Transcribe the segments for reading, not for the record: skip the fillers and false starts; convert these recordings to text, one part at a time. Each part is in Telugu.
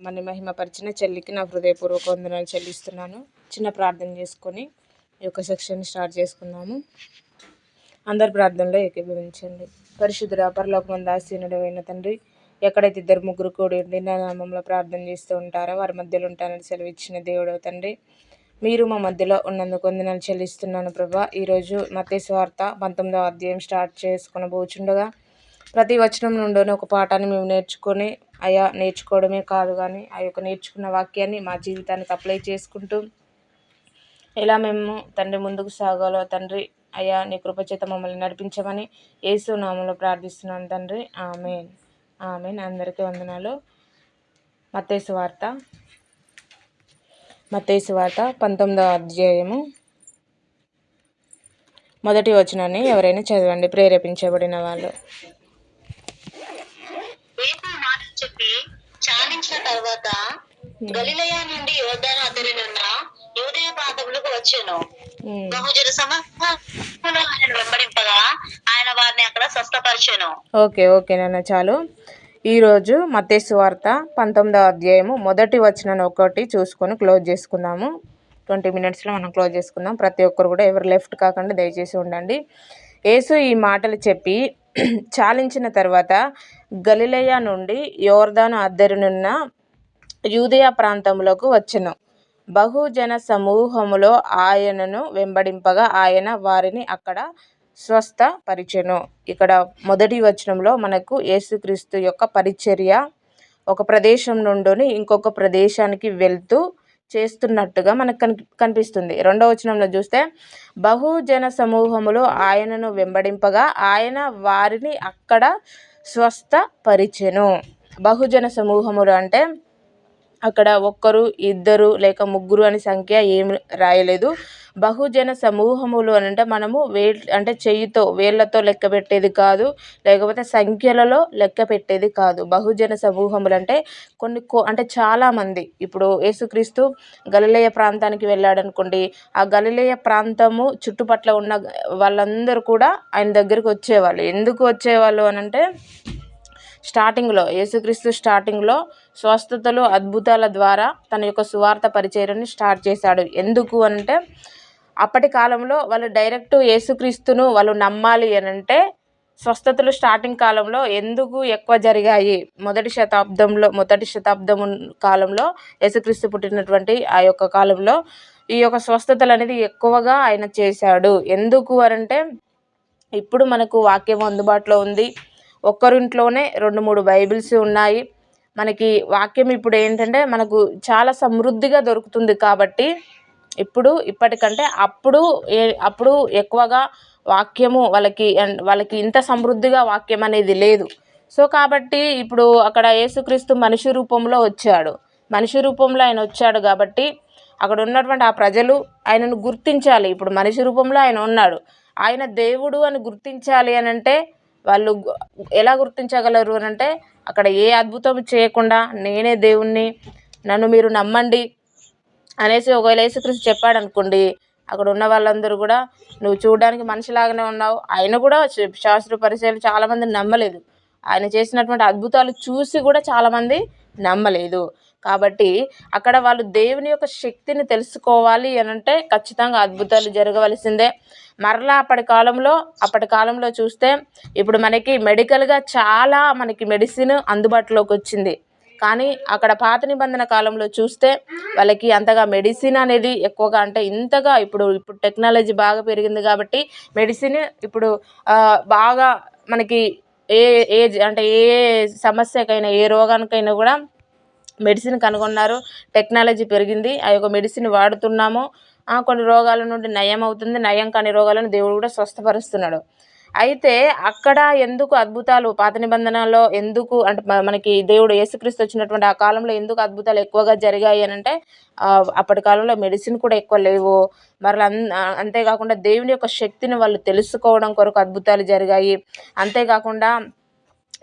మన మహిమపరిచిన చెల్లికి నా హృదయపూర్వక వందనాలు చెల్లిస్తున్నాను. చిన్న ప్రార్థన చేసుకొని ఈ యొక్క సెక్షన్ స్టార్ట్ చేసుకుందాము. అందరు ప్రార్థనలో ఏకీభవించండి. పరిశుద్ధుడా పరలోకమందు ఆసీనుడైన తండ్రి, ఎక్కడైతే ఇద్దరు ముగ్గురు కూడి ఉండి నా నామంలో ప్రార్థన చేస్తూ ఉంటారో వారి మధ్యలో ఉంటానని సెలవిచ్చిన దేవుడు తండ్రి, మీరు మా మధ్యలో ఉన్నందుకు వందనాలు చెల్లిస్తున్నాను ప్రభా. ఈరోజు మత్తయి సువార్త 19వ అధ్యాయం స్టార్ట్ చేసుకొనబోచుండగా ప్రతి వచనం నుండి ఒక పాఠాన్ని మేము నేర్చుకొని నేర్చుకోవడమే కాదు కానీ ఆ యొక్క నేర్చుకున్న వాక్యాన్ని మా జీవితానికి అప్లై చేసుకుంటూ ఎలా మేము తండ్రి ముందుకు సాగాలో తండ్రి నీ కృపచేత మమ్మల్ని నడిపించమని యేసు నామములో ప్రార్థిస్తున్నాను తండ్రి. ఆమేన్ ఆమేన్. అందరికీ వందనాలు. మత్తయి సువార్త 19వ అధ్యాయము మొదటి వచనాన్ని ఎవరైనా చదవండి, ప్రేరేపించబడిన వాళ్ళు. చెప్పి చాలించిన తర్వాత గలిలయ నుండి యోర్దాను అద్దరినున్న యూదయ ప్రాంతములకు వచ్చాను. బహుజన సమూహములు ఆయన వెంబడింపగా ఆయన వారిని అక్కడ స్వస్థపరిచెను. ఓకే నాన్న, చాలు. ఈరోజు మత్తయి సువార్త 19వ అధ్యాయము మొదటి వచనాన్ని ఒకటి చూసుకొని క్లోజ్ చేసుకుందాము. 20 minutesలో మనం క్లోజ్ చేసుకుందాం. ప్రతి ఒక్కరు కూడా ఎవరు లెఫ్ట్ కాకుండా దయచేసి ఉండండి. యేసు ఈ మాటలు చెప్పి చాలించిన తర్వాత గలిలయ నుండి యోర్దాను అద్దరినున్న యూదయ ప్రాంతములకు వచ్చెను. బహుజన సమూహములో ఆయనను వెంబడింపగా ఆయన వారిని అక్కడ స్వస్థపరిచెను. ఇక్కడ మొదటి వచనంలో మనకు యేసుక్రీస్తు యొక్క పరిచర్య ఒక ప్రదేశం నుండి ఇంకొక ప్రదేశానికి వెళ్తూ చేస్తున్నట్టుగా మనకు కనిపిస్తుంది. రెండవ వచనంలో చూస్తే బహుజన సమూహములు ఆయనను వెంబడింపగా ఆయన వారిని అక్కడ స్వస్థపరిచెను. బహుజన సమూహములు అంటే అక్కడ ఒక్కరు, ఇద్దరు లేక ముగ్గురు అని సంఖ్య ఏమి రాయలేదు. బహుజన సమూహములు అని అంటే మనము అంటే చెయ్యితో వేళ్ళతో లెక్క పెట్టేది కాదు, లేకపోతే సంఖ్యలలో లెక్క పెట్టేది కాదు. బహుజన సమూహములు అంటే అంటే చాలామంది. ఇప్పుడు యేసుక్రీస్తు గలిలయ ప్రాంతానికి వెళ్ళాడు అనుకోండి, ఆ గలిలయ ప్రాంతము చుట్టుపట్ల ఉన్న వాళ్ళందరూ కూడా ఆయన దగ్గరికి వచ్చేవాళ్ళు. ఎందుకు వచ్చేవాళ్ళు అని అంటే స్టార్టింగ్లో యేసుక్రీస్తు స్వస్థతలు అద్భుతాల ద్వారా తన యొక్క సువార్త పరిచర్యని స్టార్ట్ చేశాడు. ఎందుకు అనంటే అప్పటి కాలంలో వాళ్ళు డైరెక్ట్ యేసుక్రీస్తును వాళ్ళు నమ్మాలి అనంటే స్వస్థతలు స్టార్టింగ్ కాలంలో ఎందుకు ఎక్కువ జరిగాయి? మొదటి శతాబ్దం కాలంలో యేసుక్రీస్తు పుట్టినటువంటి ఆ యొక్క కాలంలో ఈ యొక్క స్వస్థతలు అనేది ఎక్కువగా ఆయన చేశాడు. ఎందుకు అనంటే ఇప్పుడు మనకు వాక్యం అందుబాటులో ఉంది. ఒక్కరింట్లోనే 2-3 బైబిల్స్ ఉన్నాయి. మనకి వాక్యం ఇప్పుడు ఏంటంటే మనకు చాలా సమృద్ధిగా దొరుకుతుంది. కాబట్టి ఇప్పటికంటే అప్పుడు ఎక్కువగా వాక్యము వాళ్ళకి ఇంత సమృద్ధిగా వాక్యం అనేది లేదు. సో కాబట్టి ఇప్పుడు అక్కడ యేసుక్రీస్తు మనిషి రూపంలో వచ్చాడు. మనిషి రూపంలో ఆయన వచ్చాడు కాబట్టి అక్కడ ఉన్నటువంటి ఆ ప్రజలు ఆయనను గుర్తించాలి. ఇప్పుడు మనిషి రూపంలో ఆయన ఉన్నాడు, ఆయన దేవుడు అని గుర్తించాలి అని అంటే వాళ్ళు ఎలా గుర్తించగలరు అని అంటే అక్కడ ఏ అద్భుతం చేయకుండా నేనే దేవుణ్ణి, నన్ను మీరు నమ్మండి అనేసి ఒకవేళ యేసుక్రీస్తు చెప్పాడు అనుకోండి, అక్కడ ఉన్న వాళ్ళందరూ కూడా నువ్వు చూడడానికి మనిషిలాగానే ఉన్నావు. ఆయన కూడా శాస్త్ర పరిచయాలు చాలామంది నమ్మలేదు. ఆయన చేసినటువంటి అద్భుతాలు చూసి కూడా చాలామంది నమ్మలేదు. కాబట్టి అక్కడ వాళ్ళు దేవుని యొక్క శక్తిని తెలుసుకోవాలి అని అంటే ఖచ్చితంగా అద్భుతాలు జరగవలసిందే. మరలా అప్పటి కాలంలో చూస్తే ఇప్పుడు మనకి మెడికల్గా చాలా మెడిసిన్ అందుబాటులోకి వచ్చింది. కానీ అక్కడ పాత నిబంధన కాలంలో చూస్తే వాళ్ళకి అంతగా మెడిసిన్ అనేది ఎక్కువగా అంటే ఇంతగా ఇప్పుడు టెక్నాలజీ బాగా పెరిగింది కాబట్టి మెడిసిన్ ఇప్పుడు బాగా మనకి ఏ సమస్యకైనా ఏ రోగానికైనా కూడా మెడిసిన్ కనుగొన్నారు. టెక్నాలజీ పెరిగింది, ఆ యొక్క మెడిసిన్ వాడుతున్నాము. కొన్ని రోగాల నుండి నయం అవుతుంది, నయం కాని రోగాలను దేవుడు కూడా స్వస్థపరుస్తున్నాడు. అయితే అక్కడ ఎందుకు అద్భుతాలు పాత నిబంధనలో ఎందుకు అంటే మనకి దేవుడు యేసుక్రీస్తు వచ్చినటువంటి ఆ కాలంలో ఎందుకు అద్భుతాలు ఎక్కువగా జరిగాయి అని అంటే అప్పటి కాలంలో మెడిసిన్ కూడా ఎక్కువ లేవు. అంతేకాకుండా దేవుని యొక్క శక్తిని వాళ్ళు తెలుసుకోవడం కొరకు అద్భుతాలు జరిగాయి. అంతేకాకుండా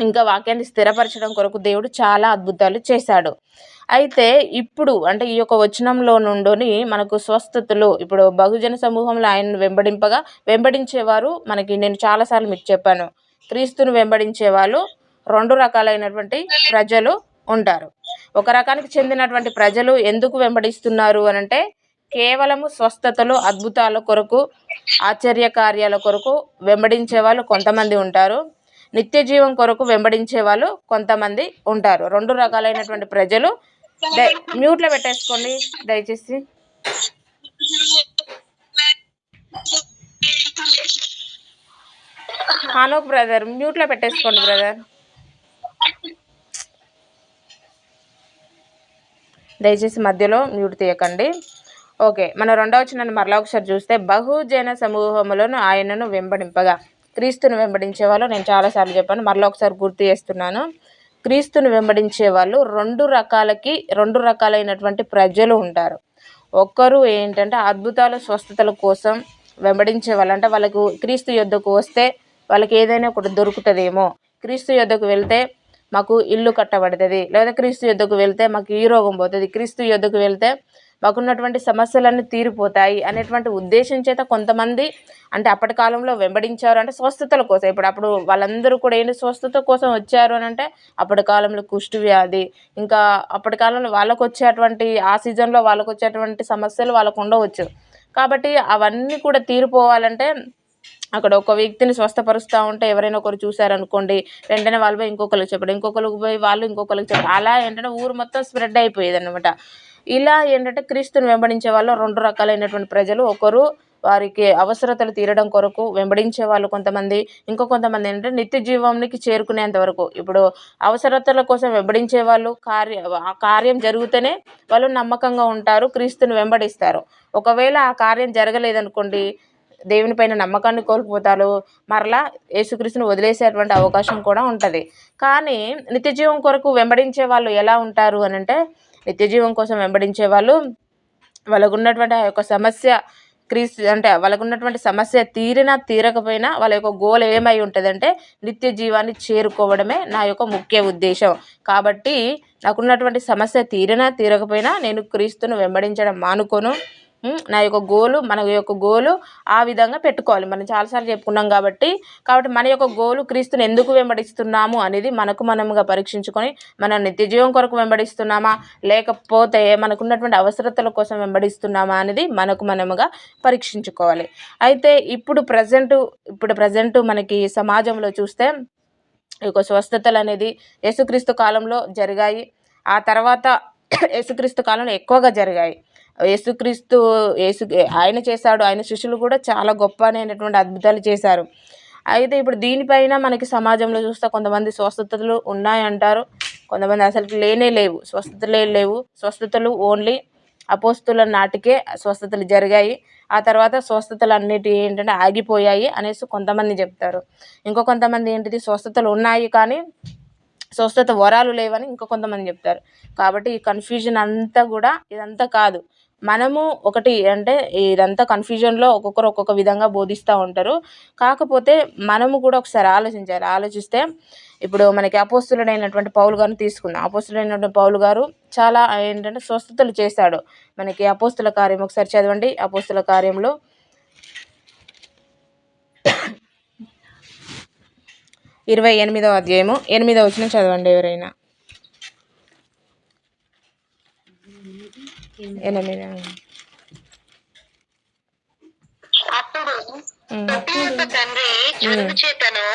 ఇంకా వాక్యాన్ని స్థిరపరచడం కొరకు దేవుడు చాలా అద్భుతాలు చేశాడు. అయితే ఇప్పుడు అంటే ఈ యొక్క వచనంలో నుండి మనకు స్వస్థతలు ఇప్పుడు బహుజన సమూహంలో ఆయనను వెంబడించేవారు నేను చాలాసార్లు మీకు చెప్పాను. క్రీస్తును వెంబడించే వాళ్ళు 2 రకాలైనటువంటి ప్రజలు ఉంటారు. ఒక రకానికి చెందినటువంటి ప్రజలు ఎందుకు వెంబడిస్తున్నారు అనంటే కేవలము స్వస్థతలు, అద్భుతాల కొరకు, ఆశ్చర్య కార్యాల కొరకు వెంబడించే వాళ్ళు కొంతమంది ఉంటారు. నిత్య జీవం కొరకు వెంబడించే వాళ్ళు కొంతమంది ఉంటారు. 2 రకాలైనటువంటి ప్రజలు. మ్యూట్లో పెట్టేసుకోండి దయచేసి. హానోక్ బ్రదర్ మ్యూట్లో పెట్టేసుకోండి బ్రదర్, దయచేసి మధ్యలో మ్యూట్ తీయకండి. ఓకే, మన 2వ వచనాన్ని మరలా ఒకసారి చూస్తే, బహుజన సమూహములను ఆయనను వెంబడింపగా. క్రీస్తును వెంబడించే వాళ్ళు నేను చాలాసార్లు చెప్పాను, మరలా ఒకసారి గుర్తు చేస్తున్నాను. క్రీస్తును వెంబడించే వాళ్ళు 2 రకాలైనటువంటి ప్రజలు ఉంటారు. ఒక్కరు ఏంటంటే అద్భుతాలు, స్వస్థతల కోసం వెంబడించే వాళ్ళు, అంటే వాళ్ళకు క్రీస్తు యొద్దకు వస్తే వాళ్ళకి ఏదైనా ఒకటి దొరుకుతుందేమో, క్రీస్తు యొద్దకు వెళ్తే మాకు ఇల్లు కట్టబడుతుంది, లేదా క్రీస్తు యొద్దకు వెళ్తే మాకు ఈ రోగం పోతుంది, క్రీస్తు యొద్దకు వెళ్తే మాకున్నటువంటి సమస్యలన్నీ తీరిపోతాయి అనేటువంటి ఉద్దేశం చేత కొంతమంది అంటే అప్పటి కాలంలో వెంబడించారు. అంటే స్వస్థతల కోసం. అప్పుడు వాళ్ళందరూ కూడా ఏంటి స్వస్థత కోసం వచ్చారు అని అంటే అప్పటి కాలంలో కుష్టు వ్యాధి, ఇంకా అప్పటి కాలంలో వాళ్ళకు వచ్చేటువంటి ఆ సీజన్లో వాళ్ళకు వచ్చేటువంటి సమస్యలు వాళ్ళకు ఉండవచ్చు. కాబట్టి అవన్నీ కూడా తీరిపోవాలంటే అక్కడ ఒక వ్యక్తిని స్వస్థపరుస్తూ ఉంటే ఎవరైనా ఒకరు చూశారనుకోండి, వెంటనే వాళ్ళు పోయి ఇంకొకరికి చెప్పడం, ఇంకొకరికి పోయి వాళ్ళు ఇంకొకరికి చెప్పడం, అలా ఏంటంటే ఊరు మొత్తం స్ప్రెడ్ అయిపోయేది అనమాట. ఇలా ఏంటంటే క్రీస్తుని వెంబడించే వాళ్ళు 2 రకాలైనటువంటి ప్రజలు. ఒకరు వారికి అవసరతలు తీరడం కొరకు వెంబడించే వాళ్ళు కొంతమంది, ఇంకో కొంతమంది ఏంటంటే నిత్య జీవానికి చేరుకునేంత వరకు. ఇప్పుడు అవసరతల కోసం వెంబడించే వాళ్ళు ఆ కార్యం జరిగితేనే వాళ్ళు నమ్మకంగా ఉంటారు, క్రీస్తుని వెంబడిస్తారు. ఒకవేళ ఆ కార్యం జరగలేదనుకోండి, దేవుని పైన నమ్మకాన్ని కోల్పోతారు, మరలా యేసుక్రీస్తుని వదిలేసేటువంటి అవకాశం కూడా ఉంటుంది. కానీ నిత్య జీవం కొరకు వెంబడించే వాళ్ళు ఎలా ఉంటారు అని అంటే, నిత్య జీవం కోసం వెంబడించే వాళ్ళు వాళ్ళకు ఉన్నటువంటి ఆ యొక్క సమస్య అంటే వాళ్ళకు ఉన్నటువంటి సమస్య తీరినా తీరకపోయినా వాళ్ళ యొక్క గోల్ ఏమై ఉంటుందంటే నిత్య జీవాన్ని చేరుకోవడమే నా యొక్క ముఖ్య ఉద్దేశం. కాబట్టి నాకున్నటువంటి సమస్య తీరినా తీరకపోయినా నేను క్రీస్తును వెంబడించడం మానుకోను. నా యొక్క గోలు, మన యొక్క గోలు ఆ విధంగా పెట్టుకోవాలి. మనం చాలాసార్లు చెప్పుకున్నాం కాబట్టి మన యొక్క గోలు క్రీస్తుని ఎందుకు వెంబడిస్తున్నాము అనేది మనకు మనముగా పరీక్షించుకొని, మనం నిత్య జీవం కొరకు వెంబడిస్తున్నామా, లేకపోతే మనకున్నటువంటి అవసరతల కోసం వెంబడిస్తున్నామా అనేది మనకు మనముగా పరీక్షించుకోవాలి. అయితే ఇప్పుడు ప్రజెంటు మనకి సమాజంలో చూస్తే ఈ యొక్క స్వస్థతలు అనేది యేసుక్రీస్తు కాలంలో జరిగాయి. ఆ తర్వాత యేసుక్రీస్తు కాలంలో ఎక్కువగా జరిగాయి. ఆయన చేశాడు, ఆయన శిష్యులు కూడా చాలా గొప్ప అనేటువంటి అద్భుతాలు చేశారు. అయితే ఇప్పుడు దీనిపైన మనకి సమాజంలో చూస్తే కొంతమంది స్వస్థతలు ఉన్నాయంటారు, కొంతమంది అసలు లేవు, స్వస్థతలే లేవు, స్వస్థతలు ఓన్లీ అపోస్తుల నాటికే స్వస్థతలు జరిగాయి, ఆ తర్వాత స్వస్థతలు అన్నిటి ఏంటంటే ఆగిపోయాయి అనేసి కొంతమంది చెప్తారు. ఇంకో కొంతమంది ఏంటిది స్వస్థతలు ఉన్నాయి కానీ స్వస్థత వరాలు లేవని ఇంకో కొంతమంది చెప్తారు. కాబట్టి ఈ కన్ఫ్యూజన్ అంతా కూడా ఇదంతా కాదు. మనము ఒకటి అంటే ఇదంతా కన్ఫ్యూజన్లో ఒక్కొక్కరు ఒక్కొక్క విధంగా బోధిస్తూ ఉంటారు. కాకపోతే మనము కూడా ఒకసారి ఆలోచించాలి. ఆలోచిస్తే ఇప్పుడు మనకి అపోస్తులుడైనటువంటి పౌలు గారిని తీసుకుందాం. అపోస్తులుడైనటువంటి పౌలు గారు చాలా ఏంటంటే స్వస్థతలు చేశాడు. మనకి అపోస్తుల కార్యం ఒకసారి చదవండి. అపోస్తుల కార్యంలో 28వ అధ్యాయము 8వ వచనం చదవండి ఎవరైనా. 8. అప్పుడు తండ్రి జ్వరము చేతను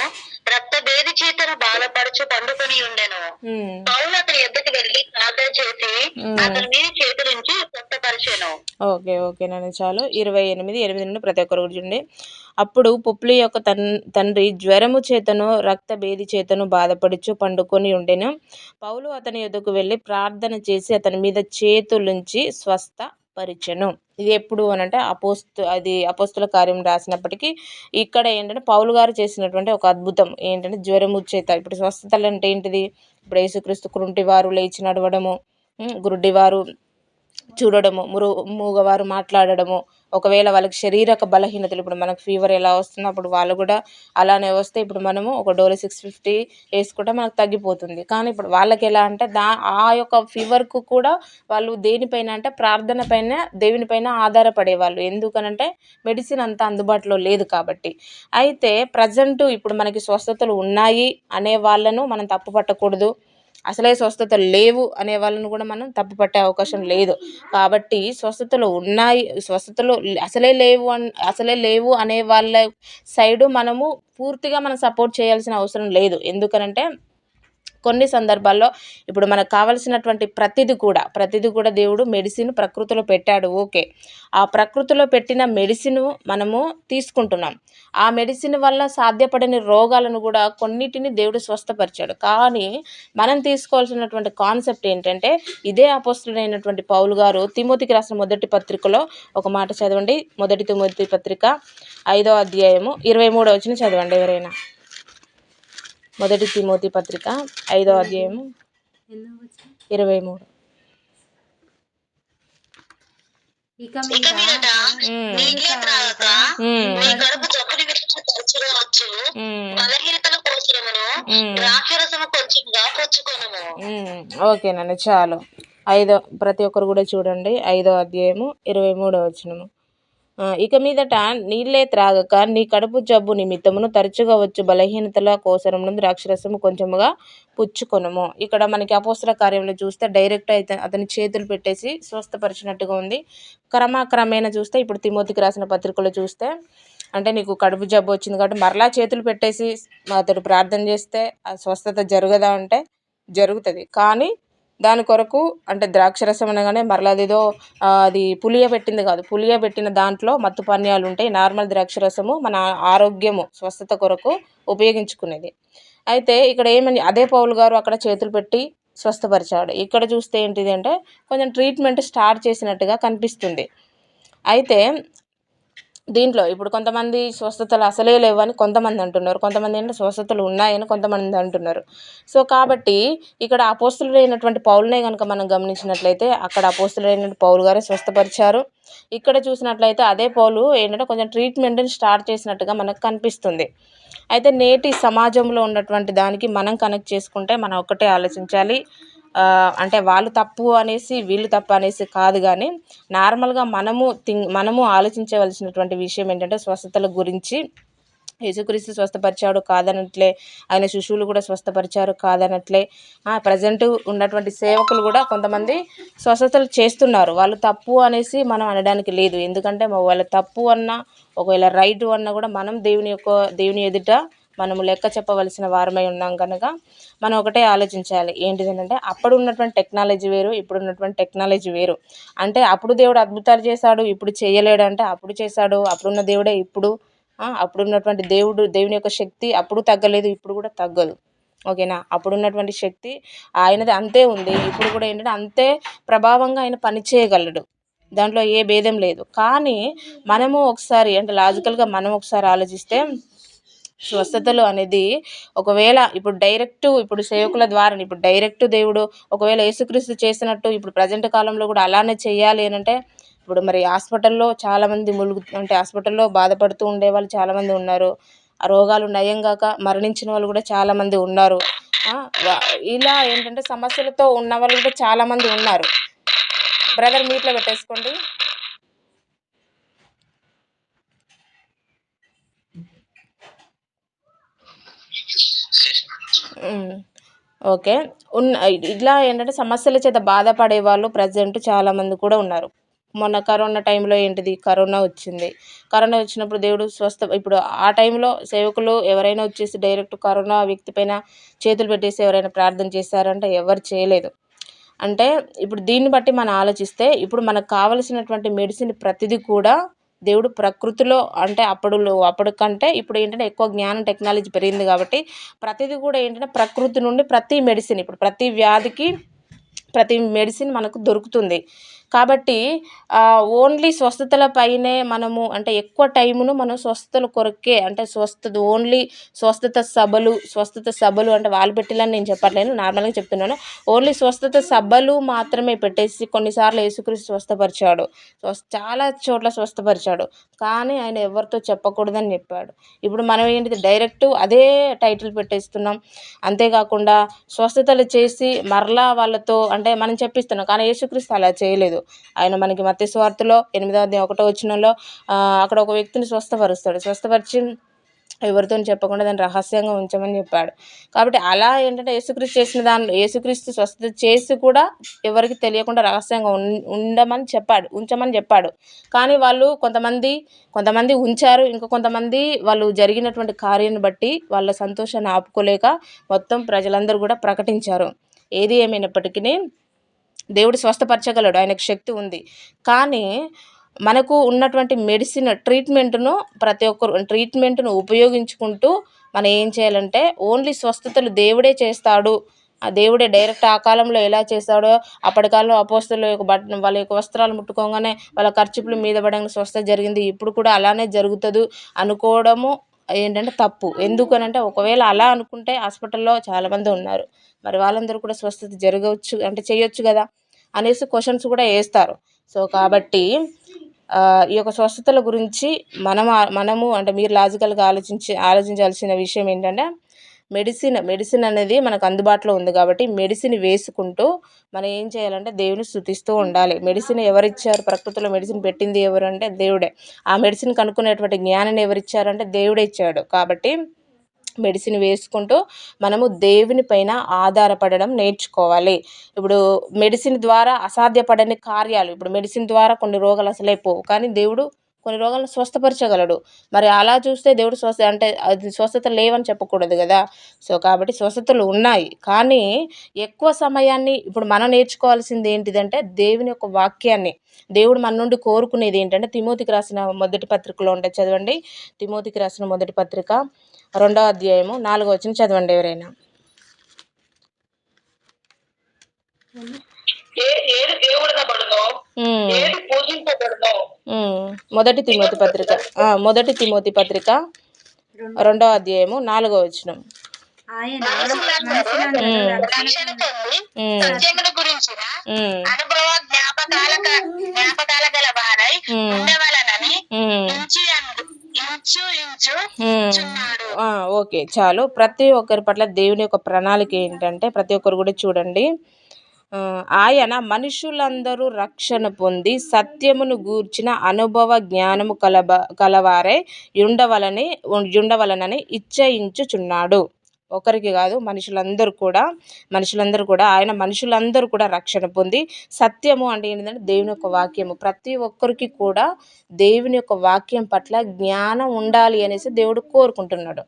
రక్తభేది చేతను బాధపడుచు పండుకొని ఉండెను. పౌలు అతని ఎద్దకు వెళ్ళి ప్రార్థన చేసి అతని మీద చేతులుంచి స్వస్థపరిచెను. ఓకే నన్ను చాలు. 28 నుండి ప్రతి ఒక్కరు చూడండి. అప్పుడు పుప్లి యొక్క తండ్రి జ్వరము చేతను రక్తభేది చేతను బాధపడుచు పండుకొని ఉండెను. పౌలు అతని యొద్దకు వెళ్ళి ప్రార్థన చేసి అతని మీద చేతులుంచి స్వస్థపరిచెను. ఇది ఎప్పుడు అని అంటే అపోస్తుల కార్యం రాసినప్పటికీ ఇక్కడ ఏంటంటే పౌలు గారు చేసినటువంటి ఒక అద్భుతం ఏంటంటే జ్వరము చేత. ఇప్పుడు స్వస్థతలు అంటే ఏంటిది? ఇప్పుడు యేసుక్రీస్తు కుంటివారు లేచి నడవడము, గురుడివారు చూడడము, మూగవారు మాట్లాడడము, ఒకవేళ వాళ్ళకి శారీరక బలహీనతలు, ఇప్పుడు మనకు ఫీవర్ ఎలా వస్తుందో అప్పుడు వాళ్ళు కూడా అలానే వస్తే ఇప్పుడు మనము ఒక డోలో 650 వేసుకుంటే మనకు తగ్గిపోతుంది. కానీ ఇప్పుడు వాళ్ళకి ఎలా అంటే ఆ యొక్క ఫీవర్కు కూడా వాళ్ళు దేనిపైన అంటే ప్రార్థన పైన, దేవుని పైన ఆధారపడేవాళ్ళు. ఎందుకనంటే మెడిసిన్ అంతా అందుబాటులో లేదు కాబట్టి. అయితే ప్రజెంటు ఇప్పుడు మనకి స్వస్థతలు ఉన్నాయి అనే వాళ్ళను మనం తప్పు పట్టకూడదు. అసలే స్వస్థతలు లేవు అనే వాళ్ళని కూడా మనం తప్పుపట్టే అవకాశం లేదు. కాబట్టి స్వస్థతలు ఉన్నాయి, స్వస్థతలు అసలే లేవు అనే వాళ్ళ సైడు మనము పూర్తిగా మనం సపోర్ట్ చేయాల్సిన అవసరం లేదు. ఎందుకనంటే కొన్ని సందర్భాల్లో ఇప్పుడు మనకు కావాల్సినటువంటి ప్రతిది కూడా దేవుడు మెడిసిన్ ప్రకృతిలో పెట్టాడు. ఓకే, ఆ ప్రకృతిలో పెట్టిన మెడిసిన్ మనము తీసుకుంటున్నాం. ఆ మెడిసిన్ వల్ల సాధ్యపడని రోగాలను కూడా కొన్నిటిని దేవుడు స్వస్థపరిచాడు. కానీ మనం తీసుకోవాల్సినటువంటి కాన్సెప్ట్ ఏంటంటే, ఇదే అపోస్తలుడైనటువంటి పౌలు గారు తిమోతికి రాసిన మొదటి పత్రికలో ఒక మాట చదవండి. మొదటి తిమోతి పత్రిక 5వ అధ్యాయము 23వ వచనం చదవండి ఎవరైనా. మొదటి తిమోతి పత్రిక 5వ అధ్యాయము 23. ఇక మీదట నీళ్ళే త్రాగక నీ కడుపు జబ్బుని విడిచి తరచుగా వచ్చు బలహీనతల కోసమును ద్రాక్షరసము కొంచెంగా పుచ్చుకొనుము. ఓకేనండి, చాలు. ప్రతి ఒక్కరు కూడా చూడండి 5వ అధ్యాయము 23వ వచనము. ఇక మీదట నీళ్ళే త్రాగక నీ కడుపు జబ్బు నిమిత్తమును తరచుగా వచ్చు బలహీనతల కోసరమును ద్రాక్షరసము కొంచెముగా పుచ్చుకొనుము. ఇక్కడ మనకి అపోస్తల కార్యంలో చూస్తే డైరెక్ట్ అయితే అతని చేతులు పెట్టేసి స్వస్థపరిచినట్టుగా ఉంది. క్రమేణా చూస్తే ఇప్పుడు తిమోతికి రాసిన పత్రికలో చూస్తే, అంటే నీకు కడుపు జబ్బు వచ్చింది కాబట్టి మరలా చేతులు పెట్టేసి అతడు ప్రార్థన చేస్తే ఆ స్వస్థత జరగదా అంటే జరుగుతుంది. కానీ దాని కొరకు అంటే ద్రాక్షరసం అనగానే మరలా అదేదో అది పులియబెట్టింది కాదు. పులియబెట్టిన దాంట్లో మత్తు పానీయాలు ఉంటాయి. నార్మల్ ద్రాక్షరసము మన ఆరోగ్యము స్వస్థత కొరకు ఉపయోగించుకునేది. అయితే ఇక్కడ ఏమని అదే పౌలు గారు అక్కడ చేతులు పెట్టి స్వస్థపరిచాడు. ఇక్కడ చూస్తే ఏంటిది అంటే కొంచెం ట్రీట్మెంట్ స్టార్ట్ చేసినట్టుగా కనిపిస్తుంది. అయితే దీంట్లో ఇప్పుడు కొంతమంది స్వస్థతలు అసలే లేవని కొంతమంది అంటున్నారు, కొంతమంది ఏంటంటే స్వస్థతలు ఉన్నాయని కొంతమంది అంటున్నారు. సో కాబట్టి ఇక్కడ అపోస్తలుడైనటువంటి పౌలునే కనుక మనం గమనించినట్లయితే అక్కడ అపోస్తలుడైన పౌలు గారే స్వస్థపరిచారు. ఇక్కడ చూసినట్లయితే అదే పౌలు ఏంటంటే కొంచెం ట్రీట్మెంట్ని స్టార్ట్ చేసినట్టుగా మనకు కనిపిస్తుంది. అయితే నేటి సమాజంలో ఉన్నటువంటి దానికి మనం కనెక్ట్ చేసుకుంటే మనం ఒక్కటే ఆలోచించాలి. అంటే వాళ్ళు తప్పు అనేసి వీళ్ళు తప్పు అనేసి కాదు, కానీ నార్మల్గా మనము ఆలోచించవలసినటువంటి విషయం ఏంటంటే స్వస్థతల గురించి. యేసుక్రీస్తు స్వస్థపరిచాడు కాదనట్లే, ఆయన శిష్యులు కూడా స్వస్థపరిచారు కాదనట్లే. ప్రజెంట్ ఉన్నటువంటి సేవకులు కూడా కొంతమంది స్వస్థతలు చేస్తున్నారు. వాళ్ళు తప్పు అనేసి మనం అనడానికి లేదు. ఎందుకంటే వాళ్ళ తప్పు అన్నా ఒకవేళ రైట్ అన్నా కూడా మనం దేవుని ఎదుట మనము లెక్క చెప్పవలసిన వారమై ఉన్నాం కనుక మనం ఒకటే ఆలోచించాలి. ఏంటిదంటే అప్పుడు ఉన్నటువంటి టెక్నాలజీ వేరు, ఇప్పుడు ఉన్నటువంటి టెక్నాలజీ వేరు. అంటే అప్పుడు దేవుడు అద్భుతాలు చేశాడు, ఇప్పుడు చేయలేడు అంటే అప్పుడు చేశాడు. అప్పుడున్న దేవుడే ఇప్పుడు, అప్పుడున్నటువంటి దేవుని యొక్క శక్తి అప్పుడు తగ్గలేదు, ఇప్పుడు కూడా తగ్గదు. ఓకేనా? అప్పుడున్నటువంటి శక్తి ఆయనది అంతే ఉంది, ఇప్పుడు కూడా ఏంటంటే అంతే ప్రభావంగా ఆయన పని చేయగలడు. దాంట్లో ఏ భేదం లేదు. కానీ మనము ఒకసారి అంటే లాజికల్గా మనం ఒకసారి ఆలోచిస్తే స్వస్థతలు అనేది ఒకవేళ ఇప్పుడు సేవకుల ద్వారా ఇప్పుడు డైరెక్ట్ దేవుడు ఒకవేళ యేసుక్రీస్తు చేసినట్టు ఇప్పుడు ప్రజెంట్ కాలంలో కూడా అలానే చేయాలి అని అంటే ఇప్పుడు మరి హాస్పిటల్లో చాలామంది అంటే హాస్పిటల్లో బాధపడుతూ ఉండేవాళ్ళు చాలామంది ఉన్నారు. ఆ రోగాలు నయం కాక మరణించిన వాళ్ళు కూడా చాలామంది ఉన్నారు. ఇలా ఏంటంటే సమస్యలతో ఉన్న వాళ్ళు కూడా చాలామంది ఉన్నారు. బ్రదర్ మీట్లో పెట్టేసుకోండి. ఓకే. ఇట్లా ఏంటంటే సమస్యల చేత బాధపడే వాళ్ళు ప్రజెంట్ చాలామంది కూడా ఉన్నారు. మొన్న కరోనా టైంలో కరోనా వచ్చింది. కరోనా వచ్చినప్పుడు దేవుడు ఇప్పుడు ఆ టైంలో సేవకులు ఎవరైనా వచ్చేసి డైరెక్ట్ కరోనా వ్యక్తి పైన చేతులు పెట్టేసి ఎవరైనా ప్రార్థన చేశారంటే ఎవరు చేయలేదు. అంటే ఇప్పుడు దీన్ని బట్టి మనం ఆలోచిస్తే ఇప్పుడు మనకు కావలసినటువంటి మెడిసిన్ ప్రతిదీ కూడా దేవుడు ప్రకృతిలో అంటే అప్పుడు కంటే ఇప్పుడు ఏంటంటే ఎక్కువ జ్ఞానం టెక్నాలజీ పెరిగింది కాబట్టి ప్రతిదీ కూడా ఏంటంటే ప్రకృతి నుండి ప్రతి మెడిసిన్ ఇప్పుడు ప్రతి వ్యాధికి ప్రతి మెడిసిన్ మనకు దొరుకుతుంది. కాబట్టి ఓన్లీ స్వస్థతల పైనే మనము అంటే ఎక్కువ టైమును మనం స్వస్థతల కొరకే అంటే ఓన్లీ స్వస్థత సభలు అంటే వాళ్ళు పెట్టాలని నేను చెప్పట్లేదు, నార్మల్గా చెప్తున్నాను. ఓన్లీ స్వస్థత సభలు మాత్రమే పెట్టేసి కొన్నిసార్లు యేసుక్రీస్తు స్వస్థపరిచాడు, చాలా చోట్ల స్వస్థపరిచాడు, కానీ ఆయన ఎవరితో చెప్పకూడదని చెప్పాడు. ఇప్పుడు మనం ఏంటిది డైరెక్ట్ అదే టైటిల్ పెట్టేస్తున్నాం. అంతేకాకుండా స్వస్థతలు చేసి మరలా వాళ్ళతో అంటే మనం చెప్పిస్తున్నాం, కానీ యేసుక్రీస్తు అలా చేయలేదు. ఆయన మనకి మత్తయి సువార్తలో 8వ అధ్యాయం 1వ వచనంలో అక్కడ ఒక వ్యక్తిని స్వస్థపరిచి ఎవరితో చెప్పకుండా దాన్ని రహస్యంగా ఉంచమని చెప్పాడు. కాబట్టి అలా ఏంటంటే యేసుక్రీస్తు చేసిన దానిలో యేసుక్రీస్తు స్వస్థత చేసి కూడా ఎవరికి తెలియకుండా రహస్యంగా ఉంచమని చెప్పాడు. కానీ వాళ్ళు కొంతమంది ఉంచారు. ఇంకా కొంతమంది వాళ్ళు జరిగినటువంటి కార్యాన్ని బట్టి వాళ్ళ సంతోషాన్ని ఆపుకోలేక మొత్తం ప్రజలందరూ కూడా ప్రకటించారు. ఏది ఏమైనప్పటికీ దేవుడు స్వస్థపరచగలడు, ఆయనకు శక్తి ఉంది. కానీ మనకు ఉన్నటువంటి ట్రీట్మెంట్ను ఉపయోగించుకుంటూ మనం ఏం చేయాలంటే ఓన్లీ స్వస్థతలు దేవుడే చేస్తాడు. ఆ దేవుడే డైరెక్ట్ ఆ కాలంలో ఎలా చేస్తాడో అప్పటి కాలంలో అపోస్తలుల యొక్క వాళ్ళ యొక్క వస్త్రాలు ముట్టుకోగానే వాళ్ళ కర్చీపుల మీద పడంగా స్వస్థత జరిగింది, ఇప్పుడు కూడా అలానే జరుగుతుంది అనుకోవడము ఏంటంటే తప్పు. ఎందుకనంటే ఒకవేళ అలా అనుకుంటే హాస్పిటల్లో చాలామంది ఉన్నారు, మరి వాళ్ళందరూ కూడా స్వస్థత జరగవచ్చు అంటే చేయొచ్చు కదా అనేసి క్వశ్చన్స్ కూడా వేస్తారు. సో కాబట్టి ఈ యొక్క స్వస్థతల గురించి మనము అంటే మీరు లాజికల్గా ఆలోచించాల్సిన విషయం ఏంటంటే మెడిసిన్ అనేది మనకు అందుబాటులో ఉంది కాబట్టి మెడిసిన్ వేసుకుంటూ మనం ఏం చేయాలంటే దేవుని స్తుతిస్తూ ఉండాలి. మెడిసిన్ ఎవరిచ్చారు? ప్రకృతిలో మెడిసిన్ పెట్టింది ఎవరు అంటే దేవుడే. ఆ మెడిసిన్ కనుక్కునేటువంటి జ్ఞానాన్ని ఎవరిచ్చారంటే దేవుడే ఇచ్చాడు. కాబట్టి మెడిసిన్ వేసుకుంటూ మనము దేవుని పైన ఆధారపడడం నేర్చుకోవాలి. ఇప్పుడు మెడిసిన్ ద్వారా అసాధ్యపడని కార్యాలు, ఇప్పుడు మెడిసిన్ ద్వారా కొన్ని రోగాలు అసలే పోవు, కానీ దేవుడు కొన్ని రోగాలను స్వస్థపరచగలడు. మరి అలా చూస్తే దేవుడు అది స్వస్థత లేవని చెప్పకూడదు కదా. సో కాబట్టి స్వస్థతలు ఉన్నాయి, కానీ ఎక్కువ సమయాన్ని ఇప్పుడు మనం నేర్చుకోవాల్సింది ఏంటిదంటే దేవుని యొక్క వాక్యాన్ని. దేవుడు మన నుండి కోరుకునేది ఏంటంటే తిమోతికి రాసిన మొదటి పత్రికలో ఉంటుంది, చదవండి. తిమోతికి రాసిన మొదటి పత్రిక 2వ అధ్యాయము 4వ వచనం చదవండి ఎవరైనా. మొదటి తిమోతి పత్రిక 2వ అధ్యాయము 4వ వచనం. ఓకే, చాలు. ప్రతి ఒక్కరి పట్ల దేవుని యొక్క ప్రణాళిక ఏంటంటే ప్రతి ఒక్కరు కూడా చూడండి, ఆయన మనుషులందరూ రక్షణ పొంది సత్యమును గూర్చిన అనుభవ జ్ఞానము కలవారే ఉండవలనని ఇచ్చయించుచున్నాడు. ఒకరికి కాదు, మనుషులందరూ కూడా ఆయన మనుషులందరూ కూడా రక్షణ పొంది సత్యము అంటే ఏంటంటే దేవుని యొక్క వాక్యము. ప్రతి ఒక్కరికి కూడా దేవుని యొక్క వాక్యం పట్ల జ్ఞానం ఉండాలి అనేసి దేవుడు కోరుకుంటున్నాడు.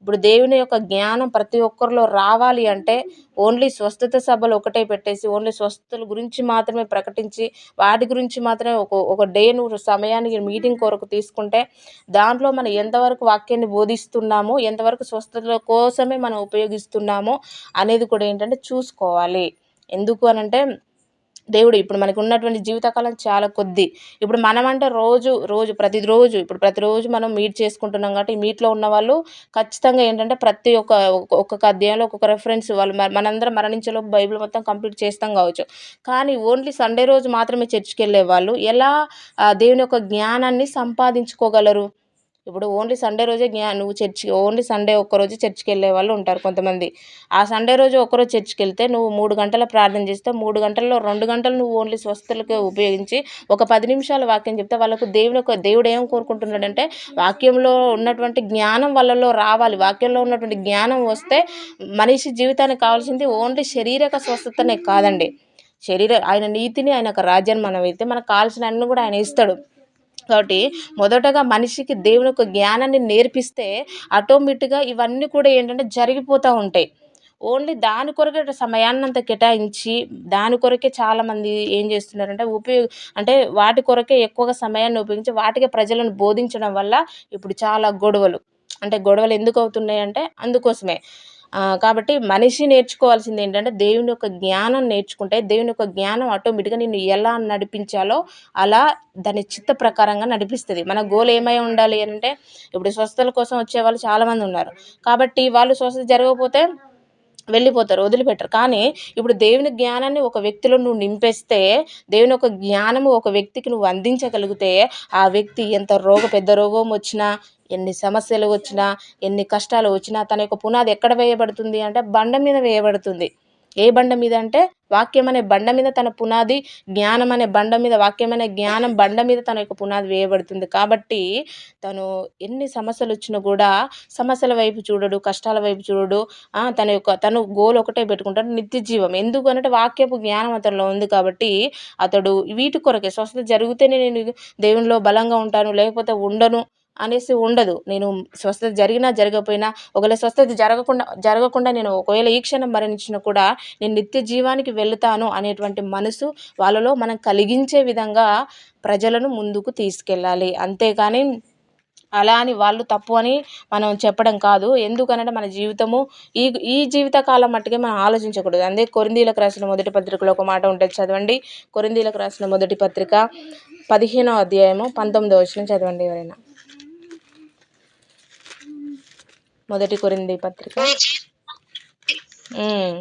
ఇప్పుడు దేవుని యొక్క జ్ఞానం ప్రతి ఒక్కరిలో రావాలి అంటే ఓన్లీ స్వస్థత సభలు ఒకటే పెట్టేసి ఓన్లీ స్వస్థతల గురించి మాత్రమే ప్రకటించి వాటి గురించి మాత్రమే ఒక డే నువ్వు సమయానికి మీటింగ్ కొరకు తీసుకుంటే దాంట్లో మనం ఎంతవరకు వాక్యాన్ని బోధిస్తున్నామో, ఎంతవరకు స్వస్థతల కోసమే మనం ఉపయోగిస్తున్నామో అనేది కూడా ఏంటంటే చూసుకోవాలి. ఎందుకు అనంటే దేవుడు ఇప్పుడు మనకు ఉన్నటువంటి జీవితకాలం చాలా కొద్ది. ఇప్పుడు మనమంటే ప్రతిరోజు మనం మీట్ చేసుకుంటున్నాం కాబట్టి మీట్లో ఉన్న వాళ్ళు ఖచ్చితంగా ఏంటంటే ప్రతి ఒక్కొక్క అధ్యాయంలో ఒక్కొక్క రెఫరెన్స్ వాళ్ళు మనందరం మరణించేలోపు బైబిల్ మొత్తం కంప్లీట్ చేస్తాం కావచ్చు. కానీ ఓన్లీ సండే రోజు మాత్రమే చర్చికి వెళ్ళే వాళ్ళు ఎలా దేవుని యొక్క జ్ఞానాన్ని సంపాదించుకోగలరు? ఇప్పుడు ఓన్లీ సండే రోజే ఓన్లీ సండే ఒక్కరోజు చర్చికి వెళ్ళే వాళ్ళు ఉంటారు కొంతమంది. ఆ సండే రోజు ఒక్కరోజు చర్చికి వెళ్తే నువ్వు 3 గంటల ప్రార్థన చేస్తే 3 గంటల్లో 2 గంటలు నువ్వు ఓన్లీ స్వస్థతలకు ఉపయోగించి ఒక 10 నిమిషాల వాక్యం చెప్తే వాళ్ళకు దేవుడు ఏం కోరుకుంటున్నాడంటే వాక్యంలో ఉన్నటువంటి జ్ఞానం వాళ్ళలో రావాలి. వాక్యంలో ఉన్నటువంటి జ్ఞానం వస్తే మనిషి జీవితానికి కావాల్సింది ఓన్లీ శారీరక స్వస్థతనే కాదండి, ఆయన నీతిని, ఆయన యొక్క రాజ్యాన్ని మనం అయితే మనకు కావాల్సిన అన్ని కూడా ఆయన ఇస్తాడు. కాబట్టి మొదటగా మనిషికి దేవుని యొక్క జ్ఞానాన్ని నేర్పిస్తే ఆటోమేటిక్గా ఇవన్నీ కూడా ఏంటంటే జరిగిపోతూ ఉంటాయి. ఓన్లీ దాని కొరకే సమయాన్నంతా కేటాయించి దాని కొరకే చాలామంది ఏం చేస్తున్నారంటే అంటే వాటి కొరకే ఎక్కువగా సమయాన్ని ఉపయోగించి వాటికే ప్రజలను బోధించడం వల్ల ఇప్పుడు చాలా గొడవలు ఎందుకు అవుతున్నాయి అంటే అందుకోసమే. కాబట్టి మనిషి నేర్చుకోవాల్సింది ఏంటంటే దేవుని యొక్క జ్ఞానం నేర్చుకుంటే దేవుని యొక్క జ్ఞానం ఆటోమేటిక్గా నిన్ను ఎలా నడిపించాలో అలా దాని చిత్త ప్రకారంగా నడిపిస్తుంది. మన గోల్ ఏమై ఉండాలి అంటే ఇప్పుడు స్వస్థతల కోసం వచ్చేవాళ్ళు చాలామంది ఉన్నారు. కాబట్టి వాళ్ళు స్వస్థత జరగకపోతే వెళ్ళిపోతారు, వదిలిపెట్టరు. కానీ ఇప్పుడు దేవుని జ్ఞానాన్ని ఒక వ్యక్తిలో నువ్వు నింపేస్తే, దేవుని యొక్క జ్ఞానము ఒక వ్యక్తికి నువ్వు అందించగలిగితే ఆ వ్యక్తి పెద్ద రోగం వచ్చినా, ఎన్ని సమస్యలు వచ్చినా, ఎన్ని కష్టాలు వచ్చినా తన యొక్క పునాది ఎక్కడ వేయబడుతుంది అంటే బండ మీద వేయబడుతుంది. ఏ బండ మీద అంటే వాక్యం అనే బండ మీద తన పునాది, జ్ఞానం అనే బండ మీద, వాక్యం అనే జ్ఞానం బండ మీద తన యొక్క పునాది వేయబడుతుంది. కాబట్టి తను ఎన్ని సమస్యలు వచ్చినా కూడా సమస్యల వైపు చూడడు, కష్టాల వైపు చూడడు. తను గోల్ ఒకటే పెట్టుకుంటాడు, నిత్య జీవం. ఎందుకు అంటే వాక్యపు జ్ఞానం అతనిలో ఉంది కాబట్టి అతడు వీటి కొరకే స్వస్థత జరిగితేనే నేను దేవునిలో బలంగా ఉంటాను, లేకపోతే ఉండను అనేసి ఉండదు. నేను స్వస్థత జరిగినా జరగకపోయినా, ఒకవేళ స్వస్థత జరగకుండా నేను ఒకవేళ ఈ క్షణం మరణించినా కూడా నేను నిత్య జీవానికి వెళుతాను అనేటువంటి మనసు వాళ్ళలో మనం కలిగించే విధంగా ప్రజలను ముందుకు తీసుకెళ్ళాలి. అంతేకాని అలా అని వాళ్ళు తప్పు అని మనం చెప్పడం కాదు. ఎందుకనంటే మన జీవితము ఈ ఈ జీవితకాలం మట్టుకే మనం ఆలోచించకూడదు. అందుకే కొరింథీయులకు రాసిన మొదటి పత్రికలో ఒక మాట ఉంటుంది, చదవండి. కొరింథీయులకు రాసిన మొదటి పత్రిక 15వ అధ్యాయము 19వ వచనం చదవండి ఎవరైనా. మొదటి కొరింథీ పత్రిక.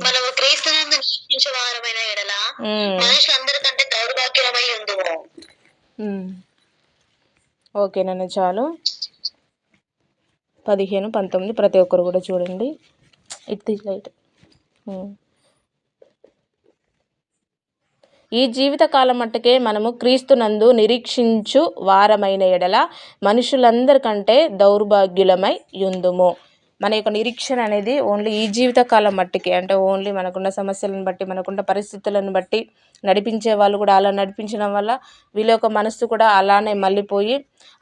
మనము క్రీస్తునందు నిరీక్షించే వారమైన ఎడల మనుషులందరికంటే దౌర్భాగ్యమై ఉండుము. ఓకేనన్న చాలు. 15, 19 ప్రతి ఒక్కరు కూడా చూడండి. లైట్. ఈ జీవితకాలం మట్టుకే మనము క్రీస్తునందు నిరీక్షించు వారమైన ఎడల మనుషులందరికంటే దౌర్భాగ్యులమై యుందుము. మన యొక్క నిరీక్షణ అనేది ఓన్లీ ఈ జీవితకాలం మట్టుకే, అంటే ఓన్లీ మనకున్న సమస్యలను బట్టి, మనకున్న పరిస్థితులను బట్టి నడిపించే వాళ్ళు కూడా అలా నడిపించడం వల్ల వీళ్ళ యొక్క మనస్సు కూడా అలానే మళ్ళీపోయి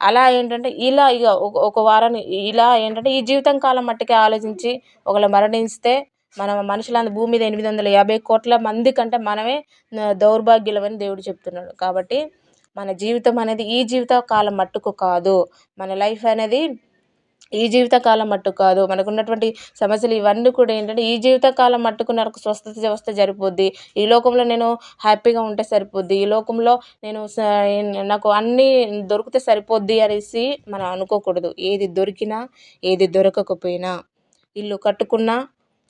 అలా ఏంటంటే ఇలా ఇక ఒక వారాన్ని ఇలా ఏంటంటే ఈ జీవితం కాలం మట్టుకే ఆలోచించి ఒకవేళ మరణిస్తే మన మనుషులందరూ భూమి మీద 850 కోట్ల మంది కంటే మనమే దౌర్భాగ్యులమని దేవుడు చెప్తున్నాడు. కాబట్టి మన జీవితం అనేది ఈ జీవిత కాలం మట్టుకు కాదు. మన లైఫ్ అనేది ఈ జీవితకాలం మట్టుకు కాదు. మనకు ఉన్నటువంటి సమస్యలు ఇవన్నీ కూడా ఏంటంటే ఈ జీవితకాలం మట్టుకు నాకు స్వస్థత వస్తే సరిపోద్ది, ఈ లోకంలో నేను హ్యాపీగా ఉంటే సరిపోద్ది, ఈ లోకంలో నేను నాకు అన్నీ దొరికితే సరిపోద్ది అనేసి మనం అనుకోకూడదు. ఏది దొరికినా ఏది దొరకకపోయినా, ఇల్లు కట్టుకున్నా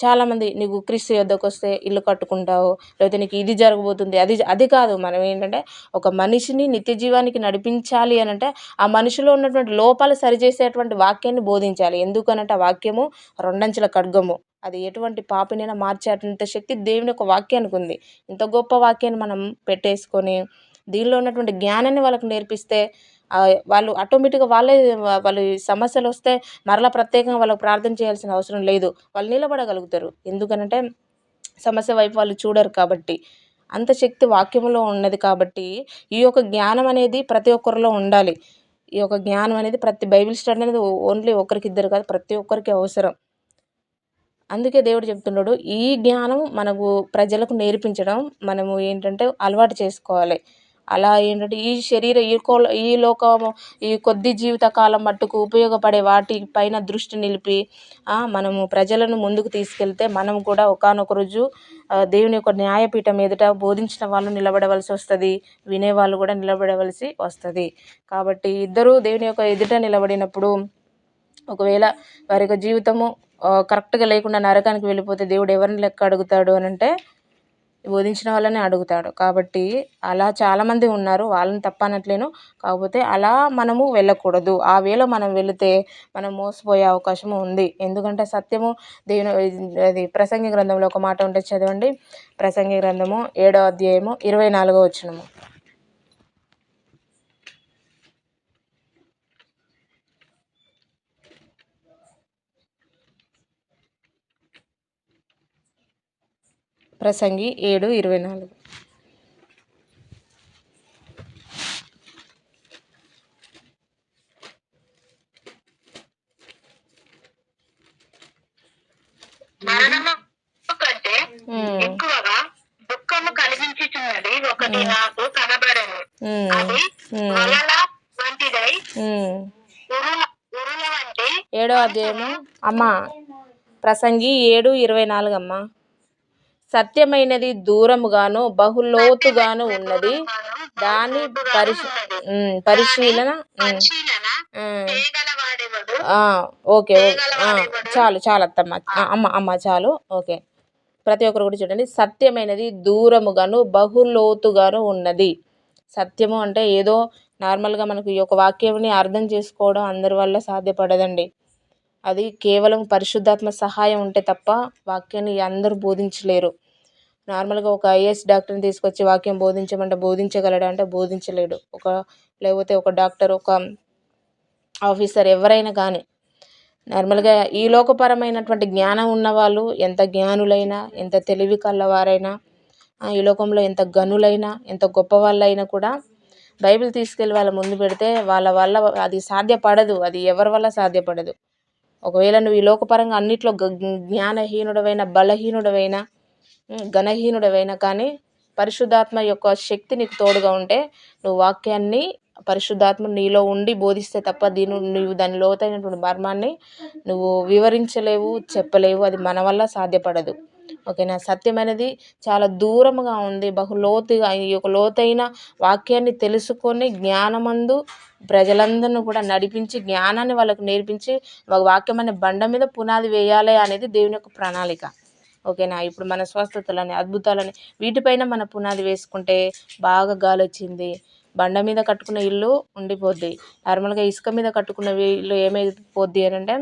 చాలామంది నీకు క్రీస్తు యొద్దకు వస్తే ఇల్లు కట్టుకుంటావు, లేకపోతే నీకు ఇది జరగబోతుంది, అది కాదు. మనం ఏంటంటే ఒక మనిషిని నిత్య జీవానికి నడిపించాలి అని అంటే ఆ మనిషిలో ఉన్నటువంటి లోపాలు సరిచేసేటువంటి వాక్యాన్ని బోధించాలి. ఎందుకనంటే ఆ వాక్యము రెండంచుల ఖడ్గము. అది ఎటువంటి పాపినైనా మార్చేంత శక్తి దేవుని యొక్క వాక్యానికి ఉంది. ఇంత గొప్ప వాక్యాన్ని మనం పెట్టేసుకొని దీనిలో ఉన్నటువంటి జ్ఞానాన్ని వాళ్ళకి నేర్పిస్తే వాళ్ళు ఆటోమేటిక్గా వాళ్ళు సమస్యలు వస్తే మరలా ప్రత్యేకంగా వాళ్ళకి ప్రార్థన చేయాల్సిన అవసరం లేదు, వాళ్ళు నిలబడగలుగుతారు. ఎందుకనంటే సమస్య వైపు వాళ్ళు చూడరు కాబట్టి. అంత శక్తి వాక్యంలో ఉన్నది కాబట్టి ఈ యొక్క జ్ఞానం అనేది ప్రతి ఒక్కరిలో ఉండాలి. ఈ యొక్క జ్ఞానం అనేది ప్రతి బైబిల్ స్టడీ అనేది ఓన్లీ ఒకరికి ఇద్దరు కాదు, ప్రతి ఒక్కరికి అవసరం. అందుకే దేవుడు చెప్తున్నాడు, ఈ జ్ఞానం మనకు ప్రజలకు నేర్పించడం మనము ఏంటంటే అలవాటు చేసుకోవాలి. అలా ఏంటంటే ఈ లోకము ఈ కొద్ది జీవితకాలం మట్టుకు ఉపయోగపడే వాటి పైన దృష్టి నిలిపి మనము ప్రజలను ముందుకు తీసుకెళ్తే మనం కూడా ఒకానొక రోజు దేవుని యొక్క న్యాయపీఠం ఎదుట బోధించిన వాళ్ళు నిలబడవలసి వస్తుంది, వినేవాళ్ళు కూడా నిలబడవలసి వస్తుంది. కాబట్టి ఇద్దరూ దేవుని యొక్క ఎదుట నిలబడినప్పుడు ఒకవేళ వారి యొక్క జీవితము కరెక్ట్గా లేకుండా నరకానికి వెళ్ళిపోతే దేవుడు ఎవరిని లెక్క అడుగుతాడు అని అంటే బోధించిన వాళ్ళని అడుగుతాడు. కాబట్టి అలా చాలామంది ఉన్నారు, వాళ్ళని తప్పనట్లేను. కాకపోతే అలా మనము వెళ్ళకూడదు. ఆ వేలో మనం వెళితే మనం మోసపోయే అవకాశం ఉంది. ఎందుకంటే సత్యము అది ప్రసంగి గ్రంథంలో ఒక మాట ఉంటే చదవండి. ప్రసంగి గ్రంథము 7వ అధ్యాయము 24వ వచనము. ప్రసంగి 7:24. మరణము కంటే ఎక్కువగా దుఃఖము కలిగించుచున్నది ఒకటి నాకు కనబడను. అది వలల వంటిదై ఉరుల వంటి. 7వ అధ్యాయము అమ్మా, ప్రసంగి 7:24 అమ్మా. సత్యమైనది దూరముగాను బహులోతుగాను ఉన్నది, దాని పరిశీలన. ఓకే, చాలు అత్తమ్మ, అమ్మ చాలు. ఓకే, ప్రతి ఒక్కరు కూడా చూడండి. సత్యమైనది దూరముగాను బహులోతుగాను ఉన్నది. సత్యము అంటే ఏదో నార్మల్గా మనకు ఈ యొక్క వాక్యాన్ని అర్థం చేసుకోవడం అందరి వల్ల సాధ్యపడదండి. అది కేవలం పరిశుద్ధాత్మ సహాయం ఉంటే తప్ప వాక్యాన్ని అందరూ బోధించలేరు. నార్మల్గా ఒక ఐఏఎస్ డాక్టర్ని తీసుకొచ్చి వాక్యం బోధించమంటే బోధించగలడా అంటే బోధించలేడు. లేకపోతే ఒక డాక్టర్, ఒక ఆఫీసర్ ఎవరైనా కానీ నార్మల్గా ఈ లోకపరమైనటువంటి జ్ఞానం ఉన్నవాళ్ళు ఎంత జ్ఞానులైనా, ఎంత తెలివి కలవారైనా, ఈ లోకంలో ఎంత గనులైనా, ఎంత గొప్పవాళ్ళైనా కూడా బైబిల్ తీసుకెళ్ళి వాళ్ళ ముందు పెడితే వాళ్ళ వల్ల అది సాధ్యపడదు. అది ఎవరి వల్ల సాధ్యపడదు. ఒకవేళ నువ్వు ఈ లోకపరంగా అన్నిట్లో జ్ఞానహీనుడవైన, బలహీనుడవైన, ఘనహీనుడవైన కానీ పరిశుద్ధాత్మ యొక్క శక్తి నీకు తోడుగా ఉంటే నువ్వు వాక్యాన్ని పరిశుద్ధాత్మ నీలో ఉండి బోధిస్తే తప్ప నువ్వు దాని లోతైనటువంటి మర్మాన్ని నువ్వు వివరించలేవు, చెప్పలేవు. అది మన వల్ల సాధ్యపడదు. ఓకేనా. సత్యం అనేది చాలా దూరముగా ఉంది. లోతుగా ఈ యొక్క లోతైన వాక్యాన్ని తెలుసుకొని జ్ఞానమందు ప్రజలందరినీ కూడా నడిపించి జ్ఞానాన్ని వాళ్ళకు నేర్పించి వాక్యం అనే బండ మీద పునాది వేయాలి అనేది దేవుని యొక్క ప్రణాళిక. ఓకేనా. ఇప్పుడు మన స్వస్థతలని, అద్భుతాలని వీటిపైన మన పునాది వేసుకుంటే బాగా గాలి వచ్చింది, బండ మీద కట్టుకున్న ఇల్లు ఉండిపోద్ది. నార్మల్గా ఇసుక మీద కట్టుకున్న ఇల్లు ఏమైపోద్ది అని అంటే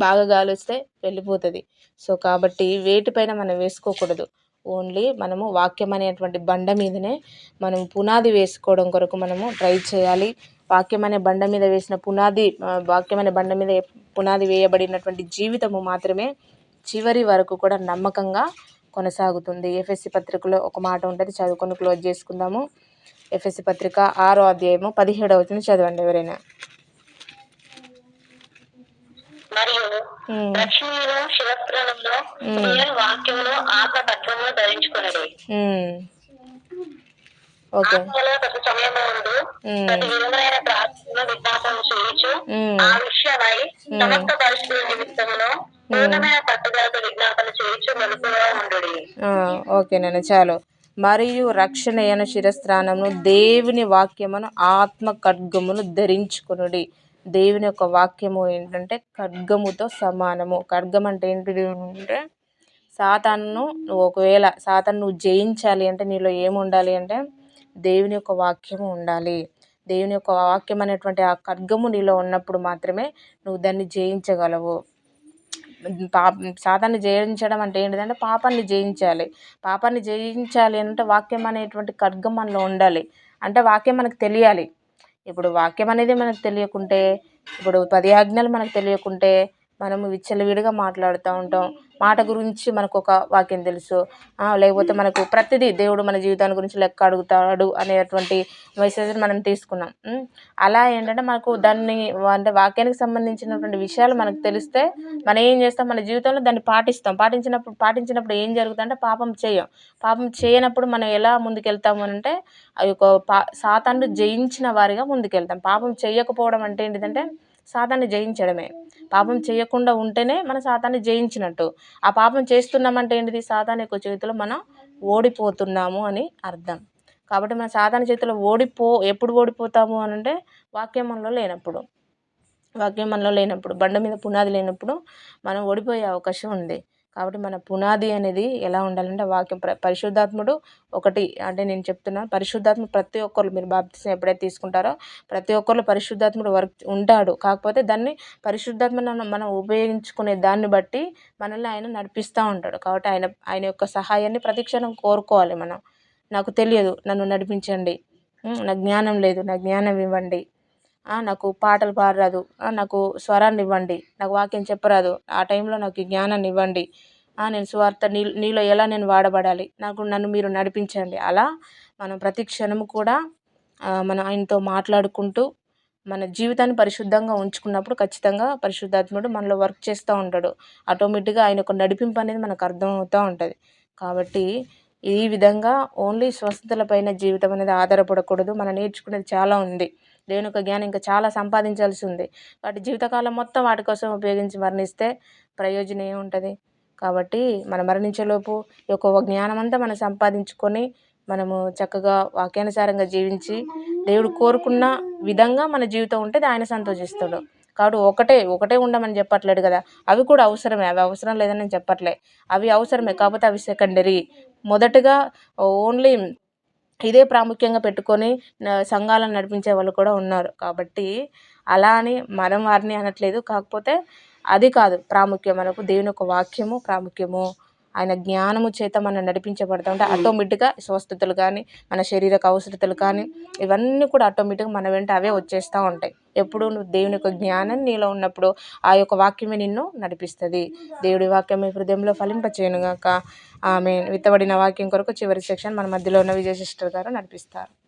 బాగా గాలి వస్తే వెళ్ళిపోతుంది. సో కాబట్టి వేటిపైన మనం వేసుకోకూడదు. ఓన్లీ మనము వాక్యం అనేటువంటి బండ మీదనే మనం పునాది వేసుకోవడం కొరకు మనము ట్రై చేయాలి. వాక్యం అనే బండ మీద వేసిన పునాది, వాక్యం అనే బండ మీద పునాది వేయబడినటువంటి జీవితము మాత్రమే చివరి వరకు కూడా నమ్మకంగా కొనసాగుతుంది. ఎఫెసీ పత్రికలో ఒక మాట ఉంటుంది, చదువుకొని క్లోజ్ చేసుకుందాము. ఎఫెసీ పత్రిక 6వ అధ్యాయము 17వ వచనం చదవండి ఎవరైనా. మరియు రక్షణలో శివప్రాణంలో వాక్యమును ఆత్మతత్వమును ధరించుకున్నది. ఓకే. ప్రతి సమయము ముందు ప్రతి విధమైన ప్రార్థనలు విజ్ఞాపనలు చేయొచ్చు. ఆ విషయమై సమస్త పరిస్థితుల నిమిత్తమును పూర్ణమైన పట్టుదలతో విజ్ఞాపన చేయొచ్చు. మెలకువగా ఉండుడి. ఓకేనండి, చాలు. మరియు రక్షణ అయిన శిరస్త్రాణమును దేవుని వాక్యమును ఆత్మ ఖడ్గమును ధరించుకునుడి. దేవుని యొక్క వాక్యము ఏంటంటే ఖడ్గముతో సమానము. ఖడ్గం అంటే ఏంటిది అంటే సాతాను నువ్వు జయించాలి అంటే నీలో ఏముండాలి అంటే దేవుని యొక్క వాక్యము ఉండాలి. దేవుని యొక్క వాక్యం అనేటువంటి ఆ ఖడ్గము నీలో ఉన్నప్పుడు మాత్రమే నువ్వు దాన్ని జయించగలవు. సాతాన్ని జయించడం అంటే ఏంటిదంటే పాపాన్ని జయించాలి. పాపాన్ని జయించాలి అంటే వాక్యం అనేటువంటి ఖడ్గం మనలో ఉండాలి. అంటే వాక్యం మనకు తెలియాలి. ఇప్పుడు వాక్యం అనేది మనకు తెలియకుంటే, ఇప్పుడు 10 ఆజ్ఞలు మనకు తెలియకుంటే మనము విచ్చలవిడిగా మాట్లాడుతూ ఉంటాం. మాట గురించి మనకు ఒక వాక్యం తెలుసు, లేకపోతే మనకు ప్రతిదీ దేవుడు మన జీవితాన్ని గురించి లెక్క అడుగుతాడు అనేటువంటి మెసేజ్ని మనం తీసుకున్నాం. అలా ఏంటంటే మనకు దాన్ని అంటే వాక్యానికి సంబంధించినటువంటి విషయాలు మనకు తెలిస్తే మనం ఏం చేస్తాం, మన జీవితంలో దాన్ని పాటిస్తాం. పాటించినప్పుడు ఏం జరుగుతుందంటే పాపం చేయనప్పుడు మనం ఎలా ముందుకెళ్తాము అంటే ఆ యొక్క సాతాన్ని జయించిన వారిగా ముందుకెళ్తాం. పాపం చేయకపోవడం అంటే ఏంటిదంటే సాతాన్ని జయించడమే. పాపం చేయకుండా ఉంటేనే మన సాతాన్ని జయించినట్టు. ఆ పాపం చేస్తున్నామంటే ఏంటిది, సాతాను యొక్క చేతిలో మనం ఓడిపోతున్నాము అని అర్థం. కాబట్టి మన సాతాను చేతిలో ఎప్పుడు ఓడిపోతాము అని అంటే వాక్యం మనలో లేనప్పుడు, బండ మీద పునాది లేనప్పుడు మనం ఓడిపోయే అవకాశం ఉంది. కాబట్టి మన పునాది అనేది ఎలా ఉండాలంటే వాక్యం. పరిశుద్ధాత్ముడు ఒకటి అంటే నేను చెప్తున్నాను, పరిశుద్ధాత్మ ప్రతి ఒక్కరు మీరు బాప్తిసం ఎప్పుడైతే తీసుకుంటారో ప్రతి ఒక్కరిలో పరిశుద్ధాత్ముడు ఉంటాడు. కాకపోతే దాన్ని పరిశుద్ధాత్మను మనం ఉపయోగించుకునే దాన్ని బట్టి మనల్ని ఆయన నడిపిస్తూ ఉంటాడు. కాబట్టి ఆయన యొక్క సహాయాన్ని ప్రతిక్షణం కోరుకోవాలి మనం. నాకు తెలియదు, నన్ను నడిపించండి. నాకు జ్ఞానం లేదు, నాకు జ్ఞానం ఇవ్వండి. నాకు పాటలు పాడరాదు, నాకు స్వరాన్ని ఇవ్వండి. నాకు వాక్యం చెప్పరాదు, ఆ టైంలో నాకు జ్ఞానాన్ని ఇవ్వండి. నేను సువార్త నీలో ఎలా నేను వాడబడాలి, నన్ను మీరు నడిపించండి. అలా మనం ప్రతి క్షణము కూడా మనం ఆయనతో మాట్లాడుకుంటూ మన జీవితాన్ని పరిశుద్ధంగా ఉంచుకున్నప్పుడు ఖచ్చితంగా పరిశుద్ధాత్ముడు మనలో వర్క్ చేస్తూ ఉంటాడు. ఆటోమేటిక్గా ఆయన యొక్క నడిపింపు అనేది మనకు అర్థమవుతూ ఉంటుంది. కాబట్టి ఈ విధంగా ఓన్లీ స్వస్థతలపైన జీవితం అనేది ఆధారపడకూడదు. మనం నేర్చుకునేది చాలా ఉంది. దేవుని యొక్క జ్ఞానం ఇంకా చాలా సంపాదించాల్సి ఉంది. వాటి జీవితకాలం మొత్తం వాటి కోసం ఉపయోగించి మరణిస్తే ప్రయోజనం ఏముంటుంది. కాబట్టి మనం మరణించేలోపు ఈ యొక్క జ్ఞానం అంతా మనం సంపాదించుకొని మనము చక్కగా వాక్యానుసారంగా జీవించి దేవుడు కోరుకున్న విధంగా మన జీవితం ఉంటే ఆయన సంతోషిస్తాడు. కాబట్టి ఒకటే ఉండమని చెప్పట్లేడు కదా, అవి కూడా అవసరమే. అవి అవసరం లేదని నేను చెప్పట్లే, అవి అవసరమే. కాకపోతే అవి సెకండరీ. మొదటగా ఓన్లీ ఇదే ప్రాముఖ్యంగా పెట్టుకొని సంఘాలను నడిపించే వాళ్ళు కూడా ఉన్నారు. కాబట్టి అలా అని మనం వారిని అనట్లేదు. కాకపోతే అది కాదు ప్రాముఖ్యం, మనకు దేవుని యొక్క వాక్యము ప్రాముఖ్యము. ఆయన జ్ఞానము చేత మనం నడిపించబడతా ఉంటే ఆటోమేటిక్గా స్వస్థతలు కానీ మన శరీరక అవసరతలు కానీ ఇవన్నీ కూడా ఆటోమేటిక్గా మన వెంట అవే వచ్చేస్తూ ఉంటాయి. ఎప్పుడు నువ్వు దేవుని యొక్క జ్ఞానం నీలో ఉన్నప్పుడు ఆ యొక్క వాక్యమే నిన్ను నడిపిస్తుంది. దేవుడి వాక్యం మీ హృదయంలో ఫలింపచేయనుగాక. ఆమె విత్తబడిన వాక్యం కొరకు చివరి సెక్షన్ మన మధ్యలో ఉన్న విజయ సిస్టర్ గారు నడిపిస్తారు.